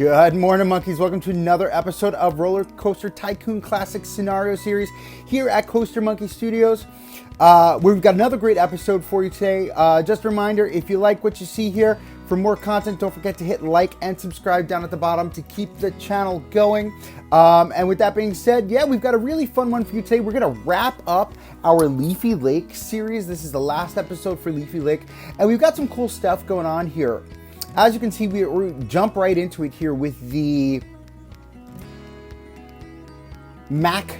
Good morning, monkeys. Welcome to another episode of Roller Coaster Tycoon Classic Scenario Series here at Coaster Monkey Studios. We've got another great episode for you today. Just a reminder, if you like what you see here, for more content, don't forget to hit like and subscribe down at the bottom to keep the channel going. And with that being said, yeah, we've got a really fun one for you today. We're going to wrap up our Leafy Lake series. This is the last episode for Leafy Lake, and we've got some cool stuff going on here. As you can see, we jump right into it here with the Mac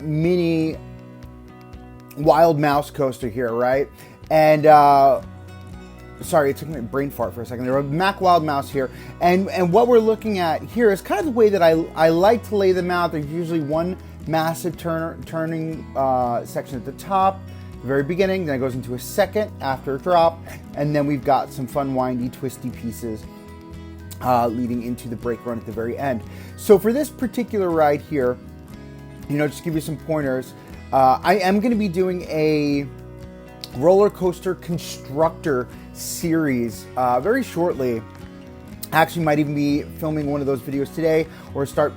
Mini Wild Mouse coaster here, right? And sorry, it took me a brain fart for a second. There was Mac Wild Mouse here, and what we're looking at here is kind of the way that I like to lay them out. There's usually one massive turning section at the top, the very beginning, then it goes into a second after a drop, and then we've got some fun windy twisty pieces leading into the brake run at the very end. So for this particular ride here, just to give you some pointers, I am going to be doing a roller coaster constructor series very shortly. Actually might even be filming one of those videos today or start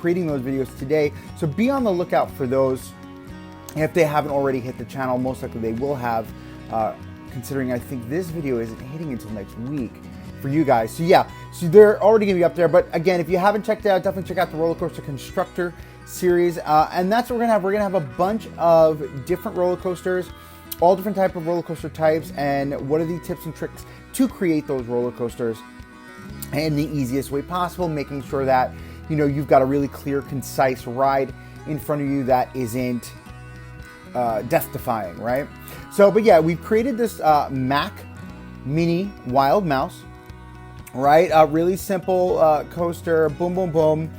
creating those videos today, so be on the lookout for those. If they haven't already hit the channel, most likely they will have, considering I think this video isn't hitting until next week for you guys. So yeah, so they're already going to be up there. But again, if you haven't checked it out, definitely check out the Roller Coaster Constructor series. And that's what we're going to have. We're going to have a bunch of different roller coasters, all different type of roller coaster types, and what are the tips and tricks to create those roller coasters in the easiest way possible, making sure that, you've got a really clear, concise ride in front of you that isn't death-defying, right? So, but yeah, we've created this Mac Mini Wild Mouse, right? A really simple coaster, boom, boom, boom.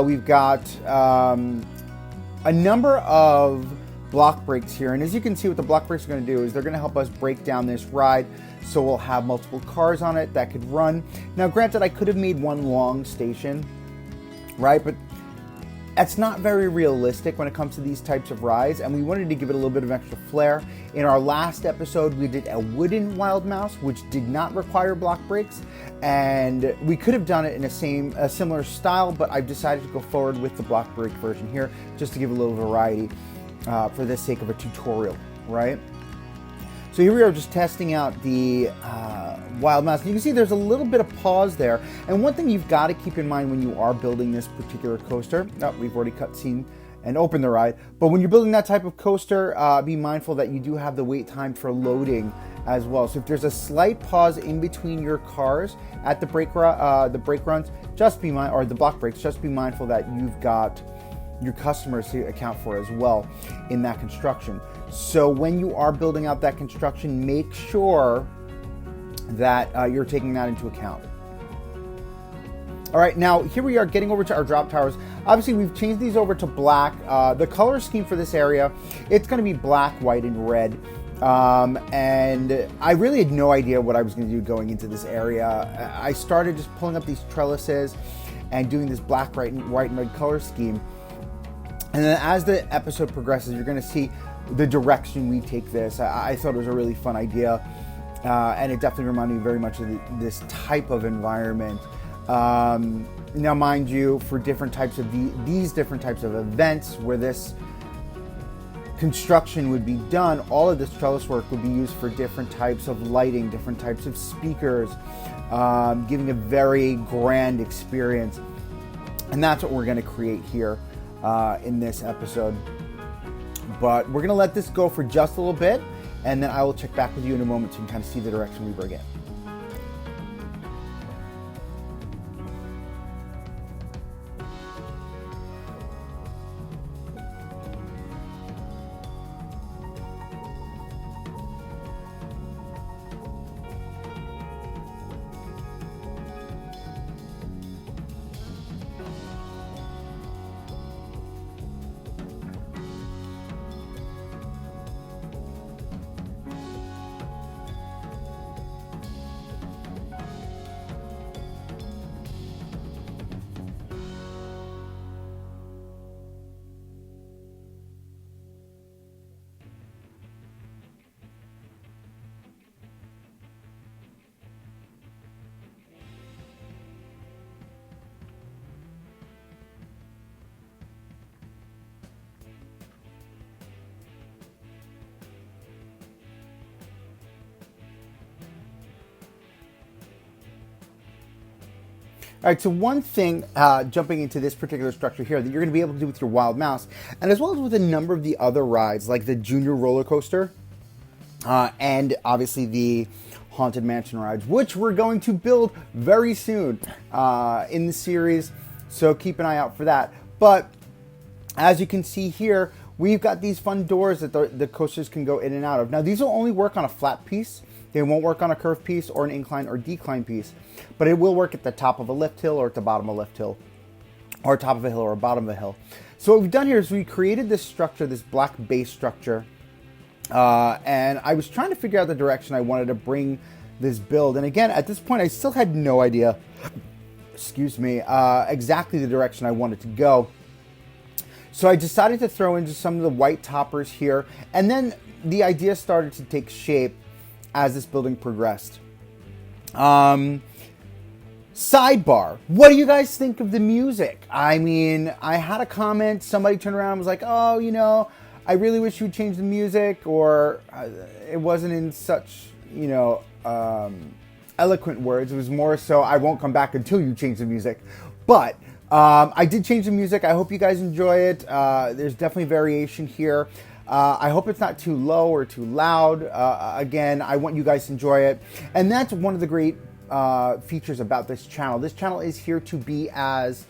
We've got a number of block brakes here, and as you can see, what the block brakes are going to do is they're going to help us break down this ride, so we'll have multiple cars on it that could run. Now, granted, I could have made one long station, right? But that's not very realistic when it comes to these types of rides, and we wanted to give it a little bit of extra flair. In our last episode, we did a wooden Wild Mouse, which did not require block brakes, and we could have done it in a similar style, but I've decided to go forward with the block brake version here, just to give a little variety for the sake of a tutorial, right? So here we are just testing out the Wild Mouse. You can see there's a little bit of pause there. And one thing you've got to keep in mind when you are building this particular coaster, we've already cutscene and opened the ride, but when you're building that type of coaster, be mindful that you do have the wait time for loading as well. So if there's a slight pause in between your cars at the brake runs, just be mindful, or the block brakes, just be mindful that you've got your customers to account for as well in that construction. So when you are building out that construction, make sure that you're taking that into account. All right, now here we are getting over to our drop towers. Obviously, we've changed these over to black. The color scheme for this area, it's going to be black, white, and red. And I really had no idea what I was going to do going into this area. I started just pulling up these trellises and doing this black, white, and red color scheme. And then as the episode progresses, you're going to see the direction we take this. I thought it was a really fun idea, and it definitely reminded me very much of this type of environment. Now, mind you, for different types of these different types of events where this construction would be done, all of this trellis work would be used for different types of lighting, different types of speakers, giving a very grand experience. And that's what we're going to create here in this episode. But we're going to let this go for just a little bit, and then I will check back with you in a moment so you can kind of see the direction we bring it. All right, so one thing, jumping into this particular structure here, that you're going to be able to do with your Wild Mouse, and as well as with a number of the other rides, like the Junior Roller Coaster, and obviously the Haunted Mansion rides, which we're going to build very soon in the series, so keep an eye out for that. But as you can see here, we've got these fun doors that the coasters can go in and out of. Now, these will only work on a flat piece. They won't work on a curved piece or an incline or decline piece, but it will work at the top of a lift hill or at the bottom of a lift hill, or top of a hill or bottom of a hill. So what we've done here is we created this structure, this black base structure, and I was trying to figure out the direction I wanted to bring this build. And again, at this point, I still had no idea, excuse me, exactly the direction I wanted to go. So I decided to throw in just some of the white toppers here, and then the idea started to take shape as this building progressed. Sidebar, what do you guys think of the music? I mean, I had a comment, somebody turned around and was like, oh, you know, I really wish you would change the music, or it wasn't in such, you know, eloquent words. It was more so, I won't come back until you change the music. But I did change the music. I hope you guys enjoy it. There's definitely variation here. I hope it's not too low or too loud. Again, I want you guys to enjoy it. And that's one of the great features about this channel. This channel is here to be as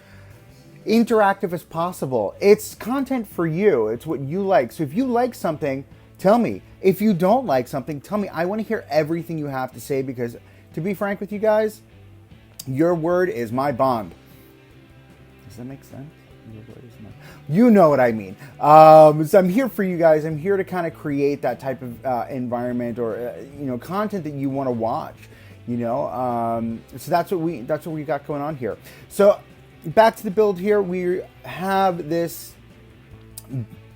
interactive as possible. It's content for you. It's what you like. So if you like something, tell me. If you don't like something, tell me. I want to hear everything you have to say, because to be frank with you guys, your word is my bond. Does that make sense? You know what I mean. So I'm here for you guys. I'm here to kind of create that type of environment, or you know, content that you want to watch. You know, so that's what we got going on here. So back to the build here. We have this,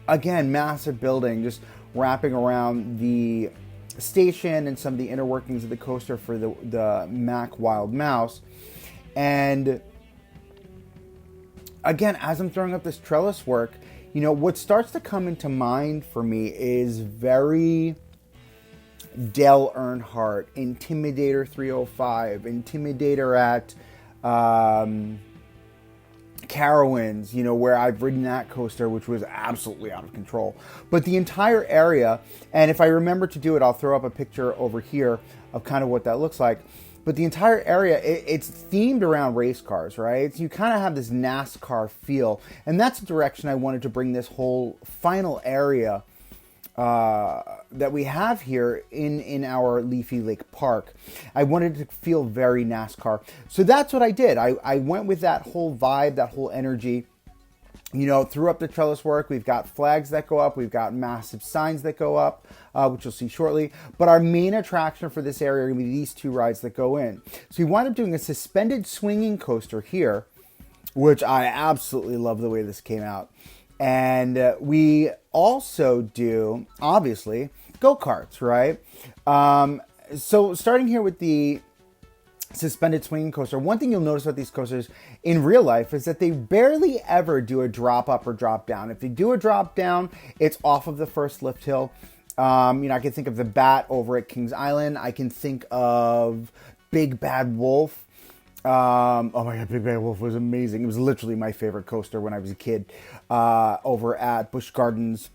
again, massive building just wrapping around the station and some of the inner workings of the coaster for the Mack Wild Mouse. And again, as I'm throwing up this trellis work, you know, what starts to come into mind for me is very Dale Earnhardt, Intimidator 305, Intimidator at Carowinds, you know, where I've ridden that coaster, which was absolutely out of control. But the entire area, and if I remember to do it, I'll throw up a picture over here of kind of what that looks like. But the entire area, it's themed around race cars, right? So you kind of have this NASCAR feel. And that's the direction I wanted to bring this whole final area that we have here in our Leafy Lake Park. I wanted to feel very NASCAR. So that's what I did. I went with that whole vibe, that whole energy. You know, threw up the trellis work. We've got flags that go up. We've got massive signs that go up, which you'll see shortly. But our main attraction for this area are going to be these two rides that go in. So we wind up doing a suspended swinging coaster here, which I absolutely love the way this came out. And we also do, obviously, go-karts, right? So starting here with the suspended swinging coaster, one thing you'll notice about these coasters in real life is that they barely ever do a drop up or drop down. If they do a drop down, it's off of the first lift hill. You know, I can think of the Bat over at Kings Island. I can think of Big Bad Wolf. Oh my God, Big Bad Wolf was amazing. It was literally my favorite coaster when I was a kid. Over at Busch Gardens,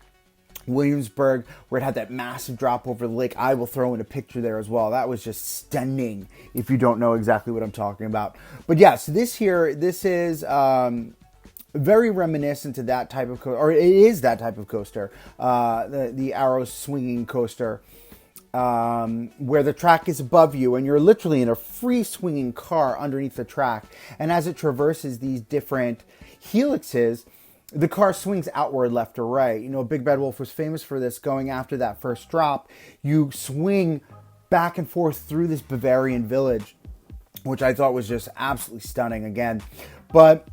Williamsburg, where it had that massive drop over the lake. I will throw in a picture there as well. That was just stunning if you don't know exactly what I'm talking about. But yeah, so this is very reminiscent to that type of coaster, or it is that type of coaster, the Arrow swinging coaster, where the track is above you and you're literally in a free swinging car underneath the track. And as it traverses these different helixes, the car swings outward, left or right. You know, Big Bad Wolf was famous for this. Going after that first drop, you swing back and forth through this Bavarian village, which I thought was just absolutely stunning again. But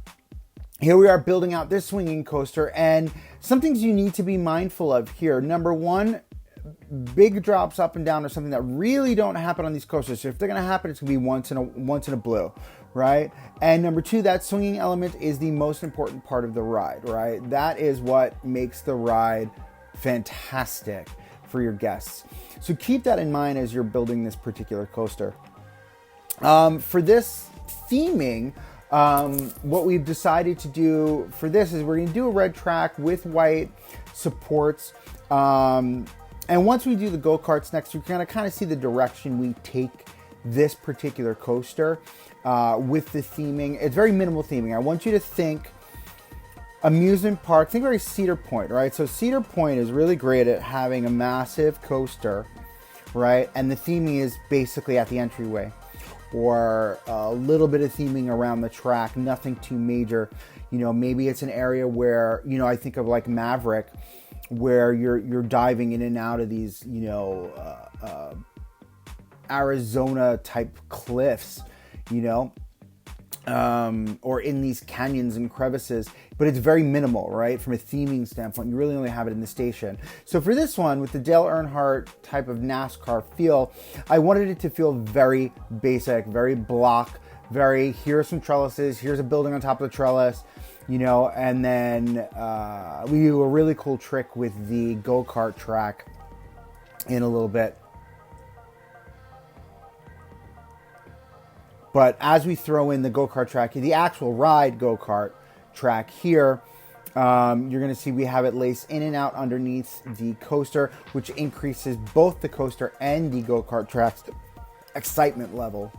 here we are building out this swinging coaster, and some things you need to be mindful of here. Number one, big drops up and down are something that really don't happen on these coasters. So if they're going to happen, it's going to be once in a blue, right? And number two, that swinging element is the most important part of the ride, right? That is what makes the ride fantastic for your guests. So keep that in mind as you're building this particular coaster. For this theming, What we've decided to do for this is we're going to do a red track with white supports. And once we do the go-karts next, you're going to kind of see the direction we take this particular coaster with the theming. It's very minimal theming. I want you to think amusement park, think very Cedar Point, right? So Cedar Point is really great at having a massive coaster, right? And the theming is basically at the entryway, or a little bit of theming around the track, nothing too major. You know, maybe it's an area where, you know, I think of like Maverick, where you're diving in and out of these, you know, Arizona type cliffs, you know, or in these canyons and crevices, but it's very minimal, right? From a theming standpoint, you really only have it in the station. So for this one, with the Dale Earnhardt type of NASCAR feel, I wanted it to feel very basic, very block, very, here's some trellises, here's a building on top of the trellis, you know, and then we do a really cool trick with the go-kart track in a little bit. But as we throw in the go-kart track, the actual ride go-kart track here, you're going to see we have it laced in and out underneath the coaster, which increases both the coaster and the go-kart track's excitement level.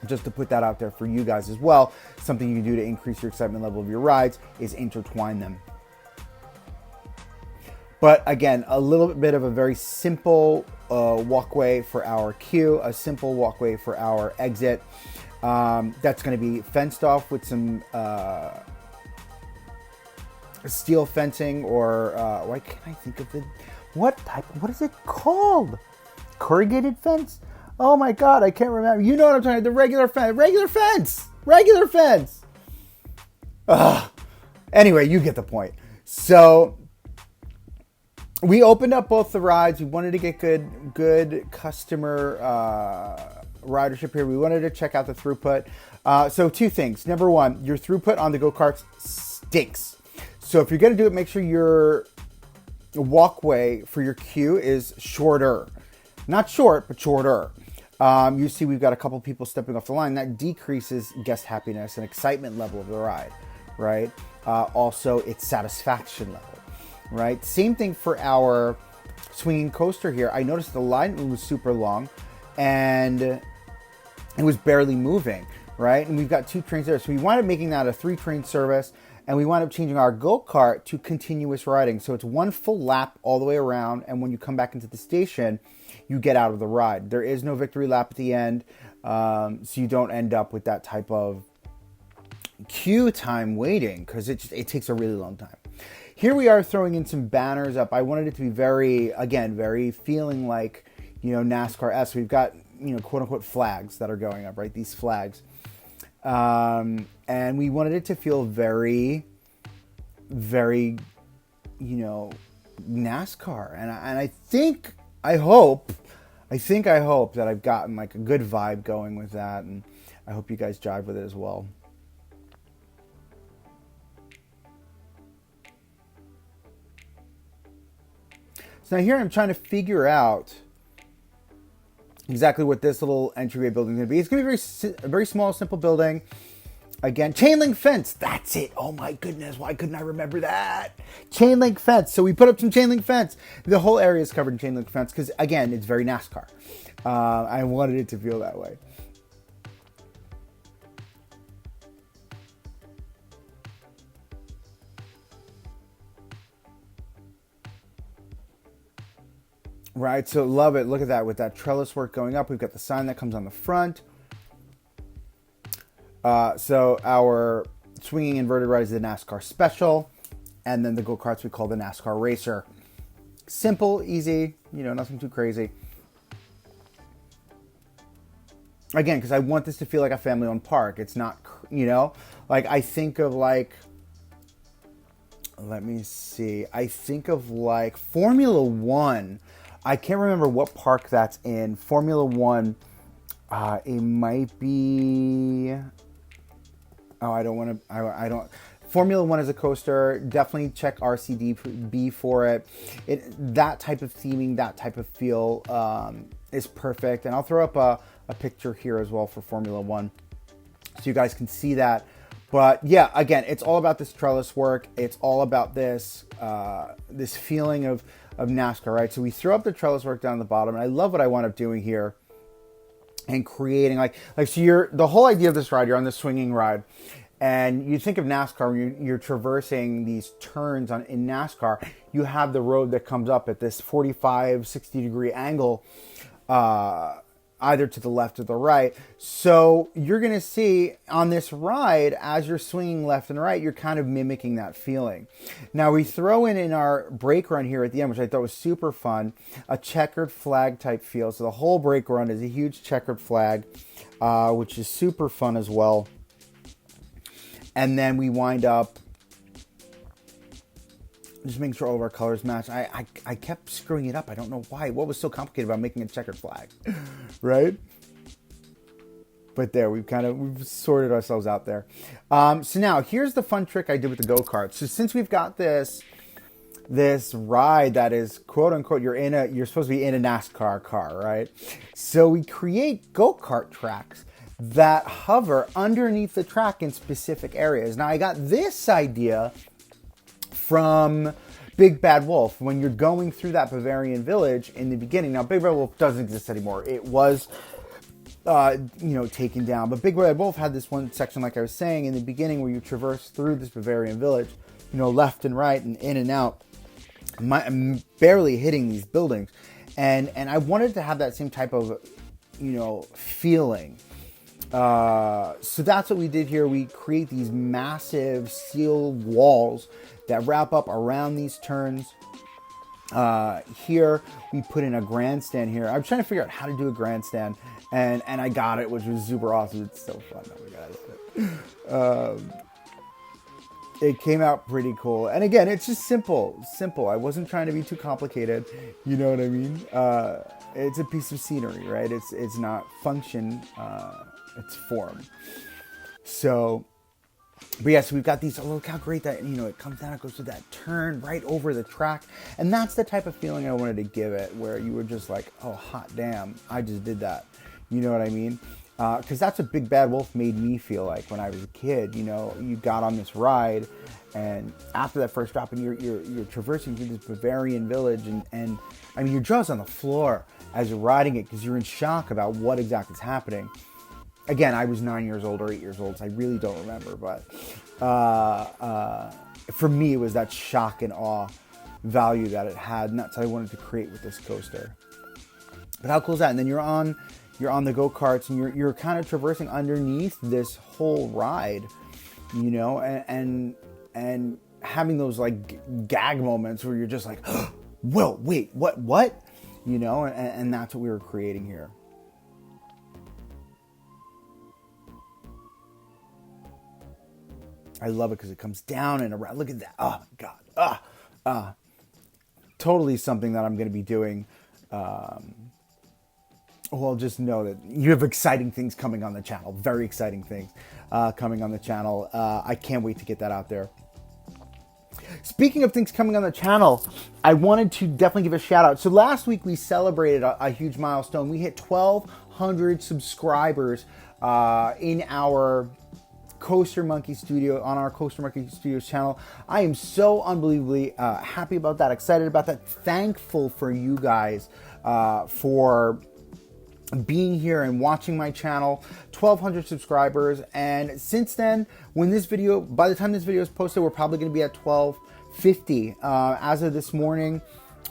Just to put that out there for you guys as well. Something you can do to increase your excitement level of your rides is intertwine them. But again, a little bit of a very simple walkway for our queue, a simple walkway for our exit. That's going to be fenced off with some steel fencing, or why can't I think of the what is it called? Corrugated fence? Oh my God, I can't remember. You know what I'm talking about? The regular fence. Ugh. Anyway, you get the point. So we opened up both the rides. We wanted to get good customer ridership here. We wanted to check out the throughput. So two things. Number one, your throughput on the go-karts stinks. So if you're going to do it, make sure your walkway for your queue is shorter. Not short, but shorter. You see we've got a couple people stepping off the line. That decreases guest happiness and excitement level of the ride, right? Also, its satisfaction level. Right, same thing for our swinging coaster here. I noticed the line was super long and it was barely moving, right? And we've got 2 trains there. So we wound up making that a 3-train service, and we wound up changing our go-kart to continuous riding. So it's 1 full lap all the way around, and when you come back into the station, you get out of the ride. There is no victory lap at the end, so you don't end up with that type of queue time waiting, because it takes a really long time. Here we are throwing in some banners up. I wanted it to be very feeling like, you know, NASCAR-esque. We've got, you know, quote unquote flags that are going up, right? These flags. And we wanted it to feel very, very, you know, NASCAR. And I hope that I've gotten like a good vibe going with that. And I hope you guys jive with it as well. So now here I'm trying to figure out exactly what this little entryway building is going to be. It's going to be a very small, simple building. Again, chain link fence. That's it. Oh my goodness. Why couldn't I remember that? Chain link fence. So we put up some chain link fence. The whole area is covered in chain link fence because, again, it's very NASCAR. I wanted it to feel that way. Right, so love it. Look at that with that trellis work going up. We've got the sign that comes on the front. So our swinging inverted ride is the NASCAR Special, and then the go-karts we call the NASCAR Racer. Simple, easy, you know, nothing too crazy. Again, because I want this to feel like a family-owned park. It's not, you know, like I think of like, let me see. I think of like Formula One. I can't remember what park that's in. Formula One, it might be... Oh, I don't want to... I don't... Formula One is a coaster. Definitely check RCDB for it. That type of theming, that type of feel is perfect. And I'll throw up a picture here as well for Formula One. so you guys can see that. But yeah, again, it's all about this trellis work. It's all about this this feeling of NASCAR, right? So we throw up the trellis work down the bottom, and I love what I wound up doing here and creating like so the whole idea of this ride, you're on this swinging ride, and you think of NASCAR when you're traversing these turns in NASCAR, you have the road that comes up at this 45, 60 degree angle, either to the left or the right. So you're going to see on this ride, as you're swinging left and right, you're kind of mimicking that feeling. Now we throw in our brake run here at the end, which I thought was super fun, a checkered flag type feel. So the whole brake run is a huge checkered flag, which is super fun as well. And then we wind up just making sure all of our colors match. I kept screwing it up. I don't know why. What was so complicated about making a checkered flag, right? But there, we've sorted ourselves out there. So now here's the fun trick I did with the go-kart. So since we've got this ride that is quote unquote, you're supposed to be in a NASCAR car, right? So we create go-kart tracks that hover underneath the track in specific areas. Now I got this idea from Big Bad Wolf when you're going through that Bavarian village in the beginning. Now Big Bad Wolf doesn't exist anymore. It was taken down, but Big Bad Wolf had this one section, like I was saying, in the beginning where you traverse through this Bavarian village, left and right and in and out, barely hitting these buildings, and I wanted to have that same type of feeling. So that's what we did here. We create these massive steel walls that wrap up around these turns. Here we put in a grandstand here. I'm trying to figure out how to do a grandstand, and I got it, which was super awesome. It's so fun. Oh my god. It came out pretty cool. And again, it's just simple. I wasn't trying to be too complicated. You know what I mean? It's a piece of scenery, right? It's not function, it's form. So, but yeah, so we've got these, look how great that, it comes down, it goes through that turn right over the track. And that's the type of feeling I wanted to give it, where you were just like, oh, hot damn, I just did that. You know what I mean? Because that's what Big Bad Wolf made me feel like when I was a kid. You got on this ride, and after that first drop, and you're traversing through this Bavarian village, and I mean, your jaw's on the floor as you're riding it because you're in shock about what exactly is happening. Again, I was 9 years old or 8 years old, so I really don't remember. But for me, it was that shock and awe value that it had, and that's what I wanted to create with this coaster. But how cool is that? And then you're on the go-karts, and you're kind of traversing underneath this whole ride, and having those like gag moments where you're just like, whoa, wait, what? And that's what we were creating here. I love it because it comes down and around. Look at that. Oh my God. Totally something that I'm going to be doing. Well, just know that you have exciting things coming on the channel. Very exciting things coming on the channel. I can't wait to get that out there. Speaking of things coming on the channel, I wanted to definitely give a shout out. So last week we celebrated a huge milestone. We hit 1,200 subscribers in our Coaster Monkey Studio, on our Coaster Monkey Studios channel. I am so unbelievably happy about that, excited about that, thankful for you guys for being here and watching my channel. 1,200 subscribers, and since then, by the time this video is posted, we're probably going to be at 1,250. As of this morning,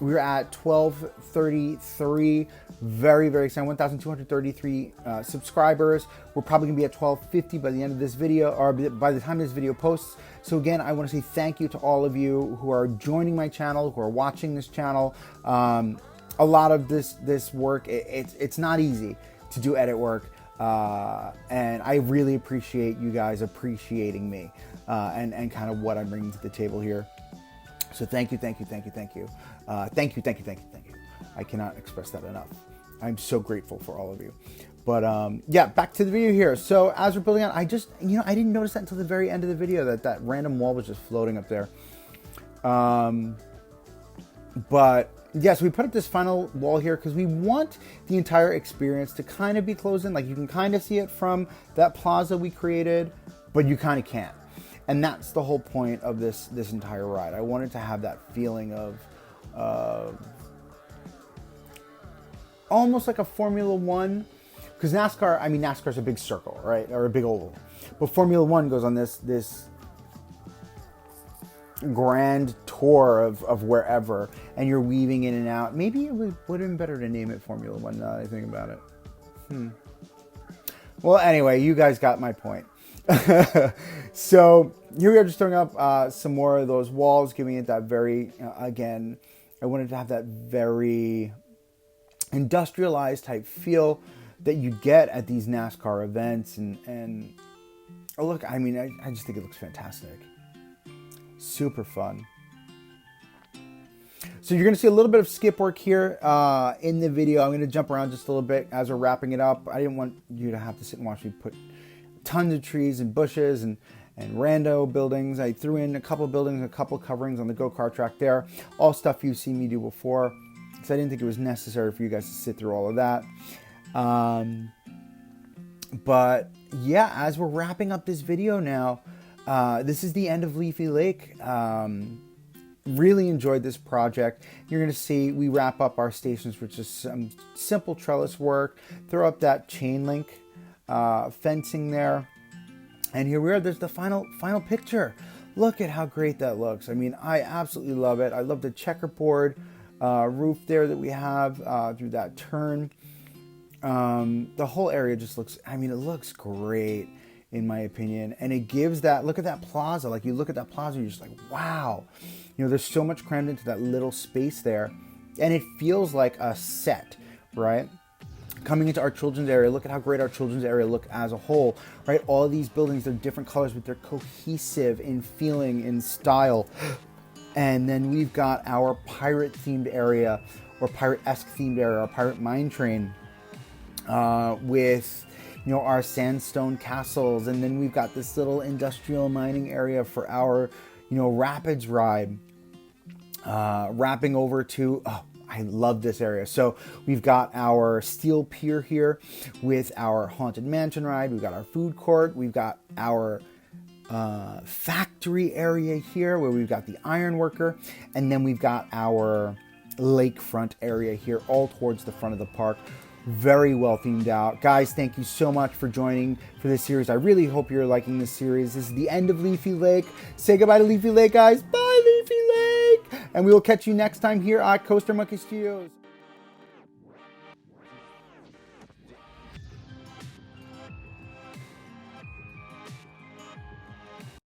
we're at 1,233. Very, very exciting. 1,233 subscribers. We're probably gonna be at 1,250 by the end of this video, or by the time this video posts. So again, I want to say thank you to all of you who are joining my channel, who are watching this channel. A lot of this work, it's not easy to do edit work, and I really appreciate you guys appreciating me and kind of what I'm bringing to the table here. So thank you. Thank you. I cannot express that enough. I'm so grateful for all of you. But yeah, back to the video here. So as we're building out, I just, I didn't notice that until the very end of the video that random wall was just floating up there. But yes, we put up this final wall here because we want the entire experience to kind of be closed in. Like you can kind of see it from that plaza we created, but you kind of can't. And that's the whole point of this entire ride. I wanted to have that feeling of almost like a Formula One, because NASCAR, I mean, NASCAR's a big circle, right? Or a big oval. But Formula One goes on this grand tour of wherever, and you're weaving in and out. Maybe it would have been better to name it Formula One now that I think about it. Well, anyway, you guys got my point. So here we are, just throwing up some more of those walls, giving it that very, again, I wanted to have that very industrialized type feel that you get at these NASCAR events. And oh, look, I mean, I just think it looks fantastic. Super fun. So you're going to see a little bit of skip work here in the video. I'm going to jump around just a little bit as we're wrapping it up. I didn't want you to have to sit and watch me put tons of trees and bushes and rando buildings. I threw in a couple buildings, a couple coverings on the go-kart track there. All stuff you've seen me do before, because I didn't think it was necessary for you guys to sit through all of that. But yeah, as we're wrapping up this video now, this is the end of Leafy Lake. Really enjoyed this project. You're going to see we wrap up our stations with just some simple trellis work, throw up that chain link fencing there, and here we are. There's the final picture. Look at how great that looks. I mean, I absolutely love it. I love the checkerboard roof there that we have through that turn. The whole area just looks, I mean, it looks great in my opinion. And it gives that, look at that plaza. Like you look at that plaza, you're just like, wow. You know, there's so much crammed into that little space there. And it feels like a set, right? Coming into our children's area, look at how great our children's area look as a whole, right? All of these buildings, they're different colors, but they're cohesive in feeling, in style. And then we've got our pirate-themed area, or pirate-esque themed area, our pirate mine train, with, you know, our sandstone castles. And then we've got this little industrial mining area for our, you know, rapids ride, wrapping over to, oh, I love this area. So we've got our steel pier here with our haunted mansion ride. We've got our food court. We've got our factory area here where we've got the iron worker. And then we've got our lakefront area here all towards the front of the park. Very well themed out. Guys, thank you so much for joining for this series. I really hope you're liking this series. This is the end of Leafy Lake. Say goodbye to Leafy Lake, guys. Bye, Leafy Lake. And we will catch you next time here at Coaster Monkey Studios.